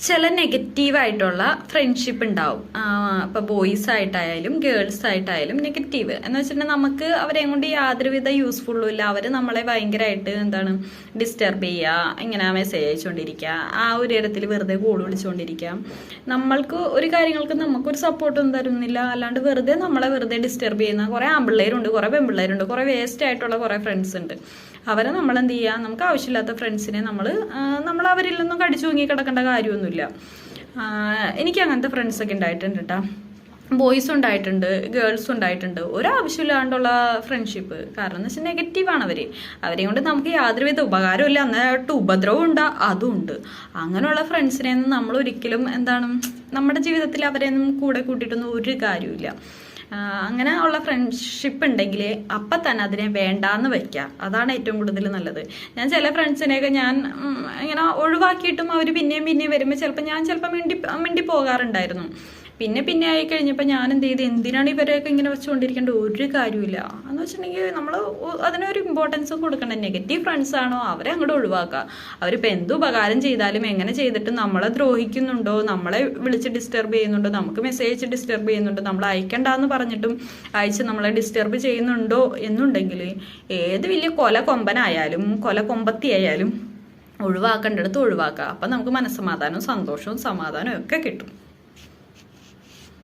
ചില നെഗറ്റീവായിട്ടുള്ള ഫ്രണ്ട്ഷിപ്പ് ഉണ്ടാവും. ഇപ്പൊ ബോയ്സ് ആയിട്ടായാലും ഗേൾസ് ആയിട്ടായാലും നെഗറ്റീവ് എന്ന് വെച്ചിട്ടുണ്ടെങ്കിൽ നമുക്ക് അവരെ കൊണ്ട് യാതൊരുവിധ യൂസ്ഫുള്ളും ഇല്ല. അവര് നമ്മളെ ഭയങ്കരമായിട്ട് ഡിസ്റ്റർബ് ചെയ്യുക, ഇങ്ങനെ മെസ്സേജ് അയച്ചുകൊണ്ടിരിക്കുക, ആ ഒരു ഇടത്തിൽ വെറുതെ കോൾ വിളിച്ചുകൊണ്ടിരിക്കുക. നമ്മൾക്ക് ഒരു കാര്യങ്ങൾക്ക് നമുക്കൊരു സപ്പോർട്ടൊന്നും തരുന്നില്ല. അല്ലാണ്ട് നമ്മളെ വെറുതെ ഡിസ്റ്റർബ് ചെയ്യുന്ന കുറെ ആൺപിള്ളേരുണ്ട്, കുറെ പെൺപിള്ളേരുണ്ട്, കുറെ വേസ്റ്റ് ആയിട്ടുള്ള കുറെ ഫ്രണ്ട്സ് ഉണ്ട്. അവരെ നമ്മൾ എന്ത് ചെയ്യുക, നമുക്ക് ആവശ്യമില്ലാത്ത ഫ്രണ്ട്സിനെ നമ്മൾ അവരിൽ നിന്നും കടിച്ചു തൂങ്ങി കിടക്കേണ്ട കാര്യമൊന്നുമില്ല. എനിക്ക് അങ്ങനത്തെ ഫ്രണ്ട്സൊക്കെ ഉണ്ടായിട്ടുണ്ട് കേട്ടോ. ബോയ്സും ഉണ്ടായിട്ടുണ്ട്, ഗേൾസും ഉണ്ടായിട്ടുണ്ട്. ഒരാവശ്യമില്ലാണ്ടുള്ള ഫ്രണ്ട്ഷിപ്പ്. കാരണം എന്ന് വെച്ചാൽ നെഗറ്റീവാണ് അവരെ കൊണ്ട് നമുക്ക് യാതൊരുവിധ ഉപകാരവും ഇല്ല, എന്നിട്ട് ഉപദ്രവം ഉണ്ടാ അതും ഉണ്ട്. അങ്ങനെയുള്ള ഫ്രണ്ട്സിനെ നമ്മൾ ഒരിക്കലും നമ്മുടെ ജീവിതത്തിൽ അവരെയൊന്നും കൂടെ കൂട്ടിയിട്ടൊന്നും ഒരു കാര്യമില്ല. അങ്ങനെ ഉള്ള ഫ്രണ്ട്ഷിപ്പ് ഉണ്ടെങ്കിൽ അപ്പം തന്നെ അതിനെ വേണ്ടാന്ന് വെക്കുക. അതാണ് ഏറ്റവും കൂടുതൽ നല്ലത്. ഞാൻ ചില ഫ്രണ്ട്സിനെയൊക്കെ ഞാൻ ഇങ്ങനെ ഒഴിവാക്കിയിട്ടും അവർ പിന്നെയും വരുമ്പോൾ ചിലപ്പോൾ മിണ്ടി പോകാറുണ്ടായിരുന്നു. പിന്നെ ആയി കഴിഞ്ഞപ്പോൾ ഞാൻ എന്ത് ചെയ്ത്, എന്തിനാണ് ഇവരെയൊക്കെ ഇങ്ങനെ വെച്ചുകൊണ്ടിരിക്കേണ്ട ഒരു കാര്യമില്ല എന്ന് വെച്ചിട്ടുണ്ടെങ്കിൽ നമ്മൾ അതിനൊരു ഇമ്പോർട്ടൻസ് കൊടുക്കണ്ട. നെഗറ്റീവ് ഫ്രണ്ട്സ് ആണോ അവരെ അങ്ങോട്ട് ഒഴിവാക്കുക. അവരിപ്പോൾ എന്ത് ഉപകാരം ചെയ്താലും എങ്ങനെ ചെയ്തിട്ട് നമ്മളെ ദ്രോഹിക്കുന്നുണ്ടോ, നമ്മളെ വിളിച്ച് ഡിസ്റ്റർബ് ചെയ്യുന്നുണ്ടോ, നമുക്ക് മെസ്സേജ് ഡിസ്റ്റർബ് ചെയ്യുന്നുണ്ടോ, നമ്മൾ അയക്കണ്ടെന്ന് പറഞ്ഞിട്ടും അയച്ച് നമ്മളെ ഡിസ്റ്റർബ് ചെയ്യുന്നുണ്ടോ എന്നുണ്ടെങ്കിൽ ഏത് വലിയ കൊമ്പനായാലും കൊമ്പത്തിയായാലും ഒഴിവാക്കേണ്ടടുത്ത് ഒഴിവാക്കുക. അപ്പം നമുക്ക് മനസ്സമാധാനവും സന്തോഷവും സമാധാനവും ഒക്കെ കിട്ടും.